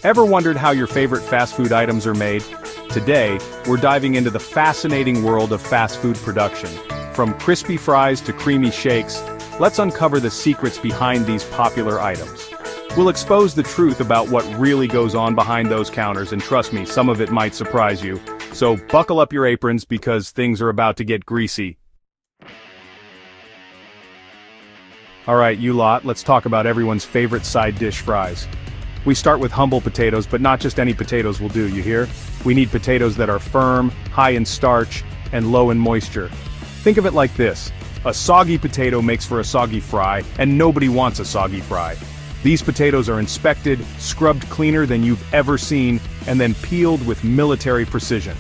Ever wondered how your favorite fast food items are made? Today, we're diving into the fascinating world of fast food production. From crispy fries to creamy shakes, let's uncover the secrets behind these popular items. We'll expose the truth about what really goes on behind those counters, and trust me, some of it might surprise you. So buckle up your aprons because things are about to get greasy. Alright, you lot, let's talk about everyone's favorite side dish, fries. We start with humble potatoes, but not just any potatoes will do, you hear? We need potatoes that are firm, high in starch, and low in moisture. Think of it like this: a soggy potato makes for a soggy fry, and nobody wants a soggy fry. These potatoes are inspected, scrubbed cleaner than you've ever seen, and then peeled with military precision.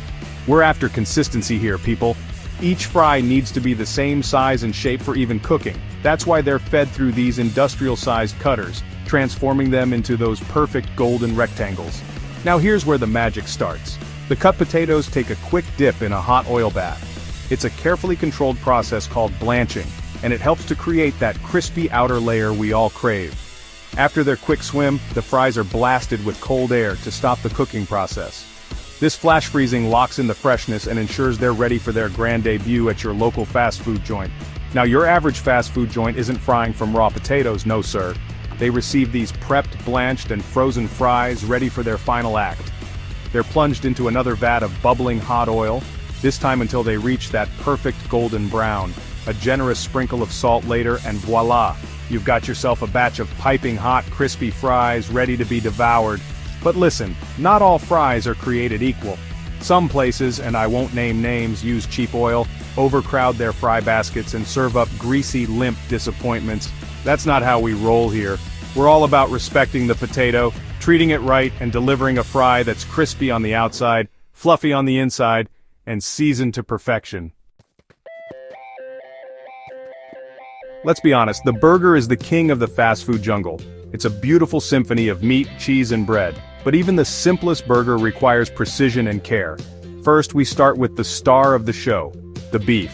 We're after consistency here, people. Each fry needs to be the same size and shape for even cooking. That's why they're fed through these industrial-sized cutters, transforming them into those perfect golden rectangles. Now here's where the magic starts. The cut potatoes take a quick dip in a hot oil bath. It's a carefully controlled process called blanching, and it helps to create that crispy outer layer we all crave. After their quick swim, the fries are blasted with cold air to stop the cooking process. This flash freezing locks in the freshness and ensures they're ready for their grand debut at your local fast food joint. Now your average fast food joint isn't frying from raw potatoes, no sir. They receive these prepped, blanched, and frozen fries ready for their final act. They're plunged into another vat of bubbling hot oil, this time until they reach that perfect golden brown. A generous sprinkle of salt later, and voila! You've got yourself a batch of piping hot, crispy fries ready to be devoured. But listen, not all fries are created equal. Some places, and I won't name names, use cheap oil, overcrowd their fry baskets, and serve up greasy, limp disappointments. That's not how we roll here. We're all about respecting the potato, treating it right, and delivering a fry that's crispy on the outside, fluffy on the inside, and seasoned to perfection. Let's be honest, the burger is the king of the fast food jungle. It's a beautiful symphony of meat, cheese, and bread. But even the simplest burger requires precision and care. First, we start with the star of the show, the beef.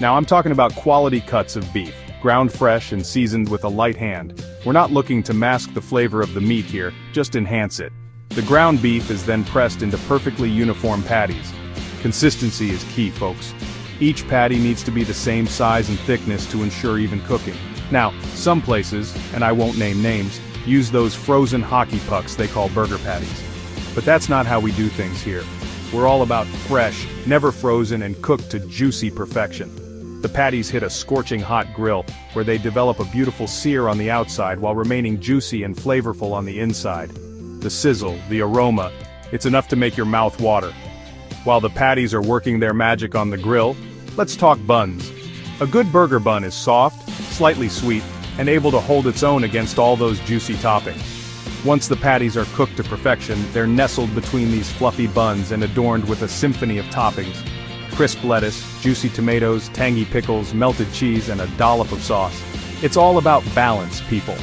Now I'm talking about quality cuts of beef, ground fresh and seasoned with a light hand. We're not looking to mask the flavor of the meat here, just enhance it. The ground beef is then pressed into perfectly uniform patties. Consistency is key, folks. Each patty needs to be the same size and thickness to ensure even cooking. Now, some places, and I won't name names, use those frozen hockey pucks they call burger patties. But that's not how we do things here. We're all about fresh, never frozen, and cooked to juicy perfection. The patties hit a scorching hot grill, where they develop a beautiful sear on the outside while remaining juicy and flavorful on the inside. The sizzle, the aroma, it's enough to make your mouth water. While the patties are working their magic on the grill, let's talk buns. A good burger bun is soft, slightly sweet, and able to hold its own against all those juicy toppings. Once the patties are cooked to perfection, they're nestled between these fluffy buns and adorned with a symphony of toppings. Crisp lettuce, juicy tomatoes, tangy pickles, melted cheese, and a dollop of sauce. It's all about balance, people.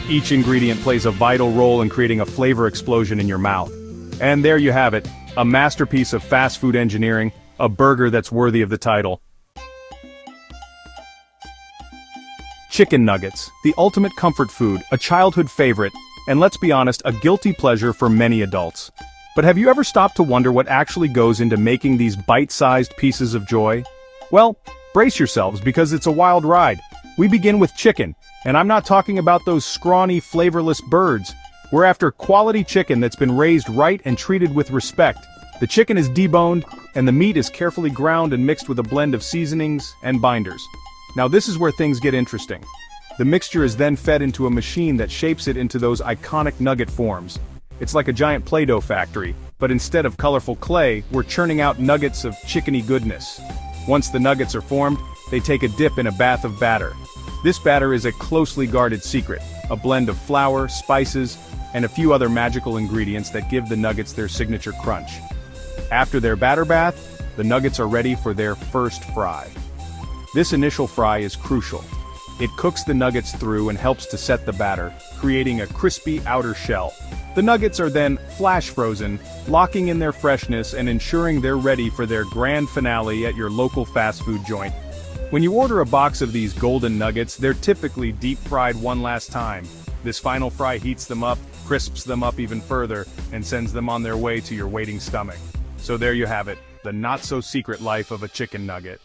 Each ingredient plays a vital role in creating a flavor explosion in your mouth. And there you have it, a masterpiece of fast food engineering, a burger that's worthy of the title. Chicken nuggets, the ultimate comfort food, a childhood favorite, and let's be honest, a guilty pleasure for many adults. But have you ever stopped to wonder what actually goes into making these bite-sized pieces of joy? Well, brace yourselves because it's a wild ride. We begin with chicken, and I'm not talking about those scrawny, flavorless birds. We're after quality chicken that's been raised right and treated with respect. The chicken is deboned, and the meat is carefully ground and mixed with a blend of seasonings and binders. Now this is where things get interesting. The mixture is then fed into a machine that shapes it into those iconic nugget forms. It's like a giant Play-Doh factory, but instead of colorful clay, we're churning out nuggets of chickeny goodness. Once the nuggets are formed, they take a dip in a bath of batter. This batter is a closely guarded secret, a blend of flour, spices, and a few other magical ingredients that give the nuggets their signature crunch. After their batter bath, the nuggets are ready for their first fry. This initial fry is crucial. It cooks the nuggets through and helps to set the batter, creating a crispy outer shell. The nuggets are then flash frozen, locking in their freshness and ensuring they're ready for their grand finale at your local fast food joint. When you order a box of these golden nuggets, they're typically deep fried one last time, This final fry heats them up, crisps them up even further, and sends them on their way to your waiting stomach. So there you have it, the not-so-secret life of a chicken nugget.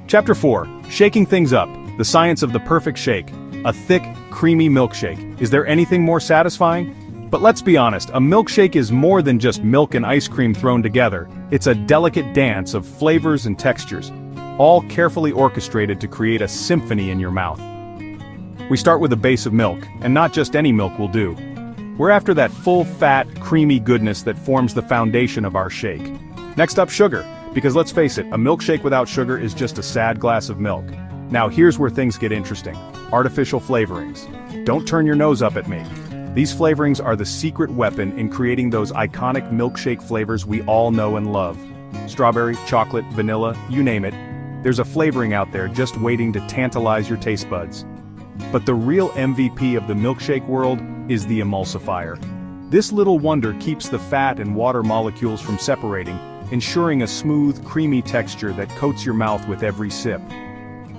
Chapter 4. Shaking things up. The science of the perfect shake. A thick, creamy milkshake. Is there anything more satisfying? But let's be honest, a milkshake is more than just milk and ice cream thrown together. It's a delicate dance of flavors and textures, all carefully orchestrated to create a symphony in your mouth. We start with a base of milk, and not just any milk will do. We're after that full-fat, creamy goodness that forms the foundation of our shake. Next up, sugar, because let's face it, a milkshake without sugar is just a sad glass of milk. Now here's where things get interesting. Artificial flavorings. Don't turn your nose up at me. These flavorings are the secret weapon in creating those iconic milkshake flavors we all know and love. Strawberry, chocolate, vanilla, you name it. There's a flavoring out there just waiting to tantalize your taste buds. But the real MVP of the milkshake world is the emulsifier. This little wonder keeps the fat and water molecules from separating, ensuring a smooth, creamy texture that coats your mouth with every sip.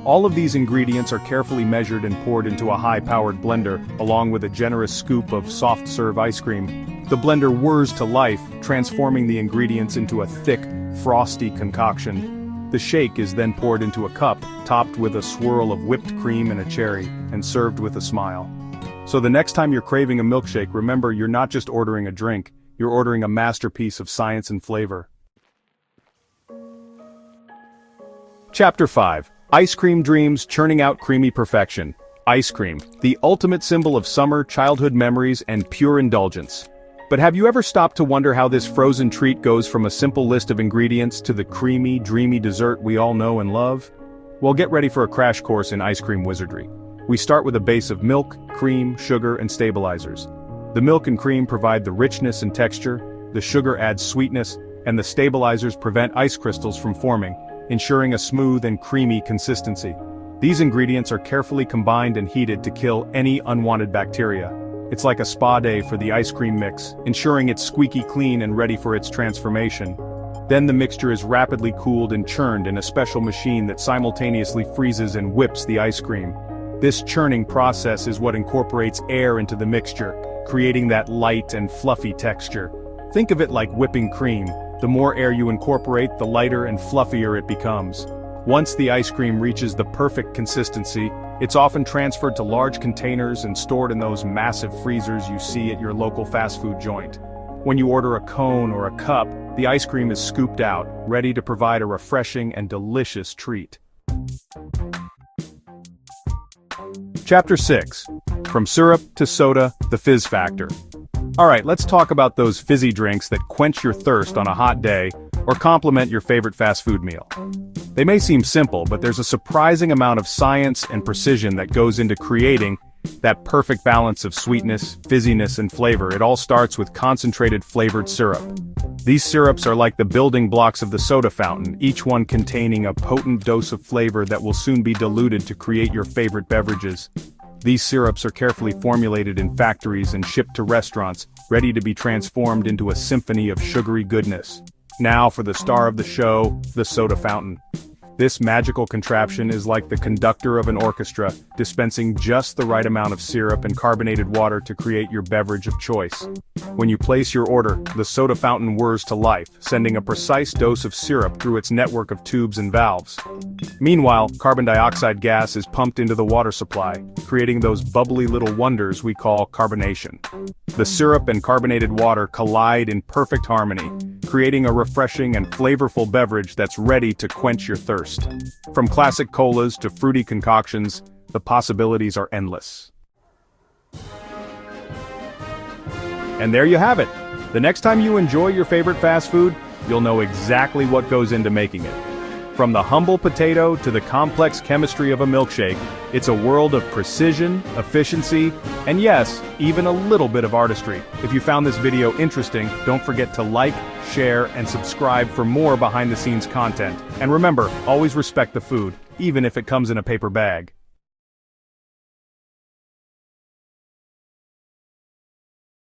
All of these ingredients are carefully measured and poured into a high-powered blender, along with a generous scoop of soft-serve ice cream. The blender whirs to life, transforming the ingredients into a thick, frosty concoction. The shake is then poured into a cup, topped with a swirl of whipped cream and a cherry, and served with a smile. So the next time you're craving a milkshake, remember you're not just ordering a drink, you're ordering a masterpiece of science and flavor. Chapter 5. Ice cream dreams churning out creamy perfection. Ice cream, the ultimate symbol of summer, childhood memories, and pure indulgence. But have you ever stopped to wonder how this frozen treat goes from a simple list of ingredients to the creamy, dreamy dessert we all know and love? Well, get ready for a crash course in ice cream wizardry. We start with a base of milk, cream, sugar, and stabilizers. The milk and cream provide the richness and texture, the sugar adds sweetness, and the stabilizers prevent ice crystals from forming, ensuring a smooth and creamy consistency. These ingredients are carefully combined and heated to kill any unwanted bacteria. It's like a spa day for the ice cream mix, ensuring it's squeaky clean and ready for its transformation. Then the mixture is rapidly cooled and churned in a special machine that simultaneously freezes and whips the ice cream. This churning process is what incorporates air into the mixture, creating that light and fluffy texture. Think of it like whipping cream. The more air you incorporate, the lighter and fluffier it becomes. Once the ice cream reaches the perfect consistency, it's often transferred to large containers and stored in those massive freezers you see at your local fast food joint. When you order a cone or a cup, the ice cream is scooped out, ready to provide a refreshing and delicious treat. Chapter 6. From syrup to soda, the fizz factor. Alright, let's talk about those fizzy drinks that quench your thirst on a hot day, or complement your favorite fast food meal. They may seem simple, but there's a surprising amount of science and precision that goes into creating that perfect balance of sweetness, fizziness, and flavor. It all starts with concentrated flavored syrup. These syrups are like the building blocks of the soda fountain, each one containing a potent dose of flavor that will soon be diluted to create your favorite beverages. These syrups are carefully formulated in factories and shipped to restaurants, ready to be transformed into a symphony of sugary goodness. Now for the star of the show, the soda fountain. This magical contraption is like the conductor of an orchestra, dispensing just the right amount of syrup and carbonated water to create your beverage of choice. When you place your order, the soda fountain whirs to life, sending a precise dose of syrup through its network of tubes and valves. Meanwhile, carbon dioxide gas is pumped into the water supply, creating those bubbly little wonders we call carbonation. The syrup and carbonated water collide in perfect harmony, creating a refreshing and flavorful beverage that's ready to quench your thirst. From classic colas to fruity concoctions, the possibilities are endless. And there you have it. The next time you enjoy your favorite fast food, you'll know exactly what goes into making it. From the humble potato to the complex chemistry of a milkshake, it's a world of precision, efficiency, and yes, even a little bit of artistry. If you found this video interesting, don't forget to like, share, and subscribe for more behind-the-scenes content. And remember, always respect the food, even if it comes in a paper bag.